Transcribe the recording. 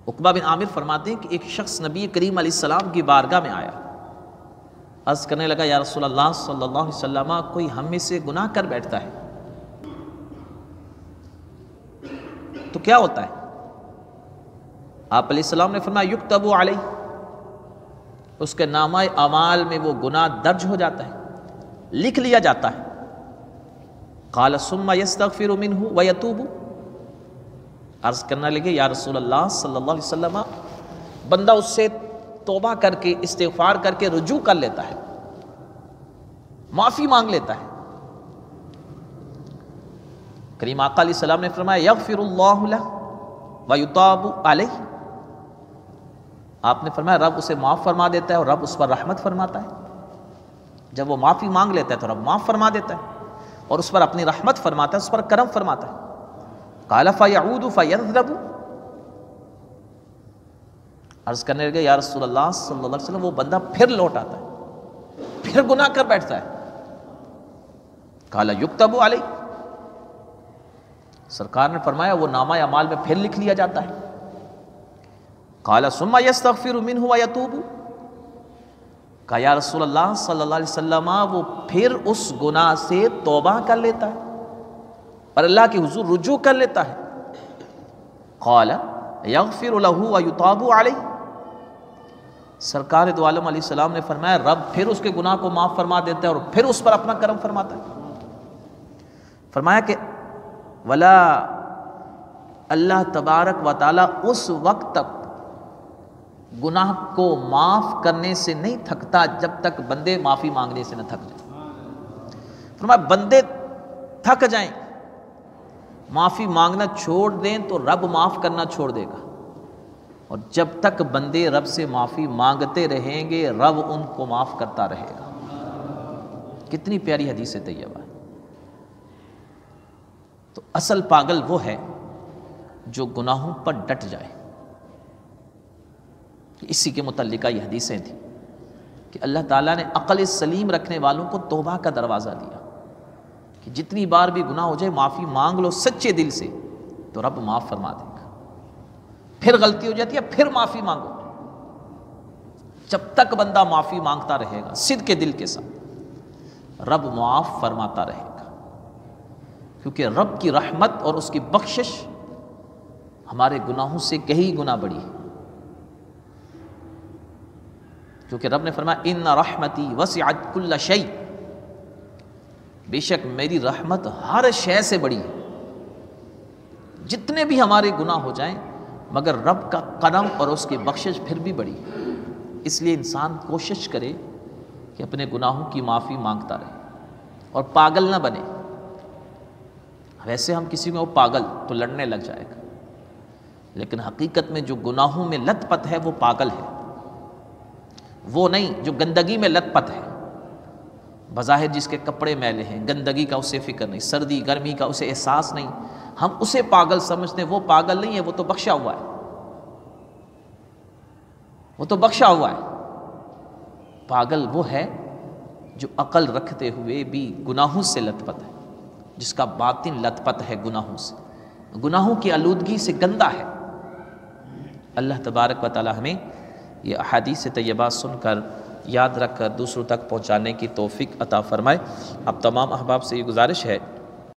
عقبہ بن عامر فرماتے ہیں کہ ایک شخص نبی کریم علیہ السلام کی بارگاہ میں آیا، عرض کرنے لگا یا رسول اللہ صلی اللہ علیہ وسلم، کوئی ہم میں سے گناہ کر بیٹھتا ہے تو کیا ہوتا ہے؟ آپ علیہ السلام نے فرمایا یکتب علیہ، اس کے نامہ اعمال میں وہ گناہ درج ہو جاتا ہے، لکھ لیا جاتا ہے۔ قال ثم یستغفر منہ ویتوب، عرض کرنے لگے یا رسول اللہ صلی اللہ علیہ وسلم، بندہ اس سے توبہ کر کے استغفار کر کے رجوع کر لیتا ہے، معافی مانگ لیتا ہے۔ کریم آقا علیہ السلام نے فرمایا یغفر اللہ لہ ویتاب علیہ، آپ نے فرمایا رب اسے معاف فرما دیتا ہے اور رب اس پر رحمت فرماتا ہے۔ جب وہ معافی مانگ لیتا ہے تو رب معاف فرما دیتا ہے اور اس پر اپنی رحمت فرماتا ہے، اس پر کرم فرماتا ہے۔ قال فیعود فیذنب، عرض کرنے لگے یا رسول اللہ صلی اللہ علیہ وسلم، وہ بندہ پھر لوٹ آتا ہے، پھر گناہ کر بیٹھتا ہے۔ قال یکتب علیہ، سرکار نے فرمایا وہ نامہ اعمال میں پھر لکھ لیا جاتا ہے۔ قال ثم یستغفر منہ ویتوب، کہا یا رسول اللہ صلی اللہ علیہ وسلم، وہ پھر اس گناہ سے توبہ کر لیتا ہے اور اللہ کے حضور رجوع کر لیتا ہے۔ قال یغفر لہ ویتاب علیہ، سرکار دو عالم علیہ السلام نے فرمایا رب پھر اس کے گناہ کو معاف فرما دیتا ہے اور پھر اس پر اپنا کرم فرماتا ہے۔ فرمایا کہ ولا، اللہ تبارک و تعالی اس وقت تک گناہ کو معاف کرنے سے نہیں تھکتا جب تک بندے معافی مانگنے سے نہ تھک جائیں۔ فرمایا بندے تھک جائیں، معافی مانگنا چھوڑ دیں تو رب معاف کرنا چھوڑ دے گا، اور جب تک بندے رب سے معافی مانگتے رہیں گے رب ان کو معاف کرتا رہے گا۔ کتنی پیاری حدیث طیبہ ہے۔ تو اصل پاگل وہ ہے جو گناہوں پر ڈٹ جائے۔ اسی کے متعلقہ یہ حدیثیں تھیں کہ اللہ تعالیٰ نے عقل سلیم رکھنے والوں کو توبہ کا دروازہ دیا کہ جتنی بار بھی گناہ ہو جائے معافی مانگ لو سچے دل سے تو رب معاف فرما دے گا۔ پھر غلطی ہو جاتی ہے پھر معافی مانگو، جب تک بندہ معافی مانگتا رہے گا صدق کے دل کے ساتھ رب معاف فرماتا رہے گا، کیونکہ رب کی رحمت اور اس کی بخشش ہمارے گناہوں سے کئی گنا بڑی ہے۔ کیونکہ رب نے فرمایا ان رحمتی وسعت کل شیء، بے شک میری رحمت ہر شے سے بڑی ہے۔ جتنے بھی ہمارے گناہ ہو جائیں مگر رب کا کرم اور اس کی بخشش پھر بھی بڑی ہے۔ اس لیے انسان کوشش کرے کہ اپنے گناہوں کی معافی مانگتا رہے اور پاگل نہ بنے۔ ویسے ہم کسی کو پاگل تو لڑنے لگ جائے گا، لیکن حقیقت میں جو گناہوں میں لت پت ہے وہ پاگل ہے، وہ نہیں جو گندگی میں لت پت ہے۔ بظاہر جس کے کپڑے میلے ہیں، گندگی کا اسے فکر نہیں، سردی گرمی کا اسے احساس نہیں، ہم اسے پاگل سمجھتے ہیں۔ وہ پاگل نہیں ہے، وہ تو بخشا ہوا ہے، وہ تو بخشا ہوا ہے۔ پاگل وہ ہے جو عقل رکھتے ہوئے بھی گناہوں سے لت پت ہے، جس کا باطن لت پت ہے گناہوں سے، گناہوں کی آلودگی سے گندا ہے۔ اللہ تبارک و تعالی ہمیں یہ احادیث طیبہ سن کر یاد رکھ کر دوسروں تک پہنچانے کی توفیق عطا فرمائے۔ اب تمام احباب سے یہ گزارش ہے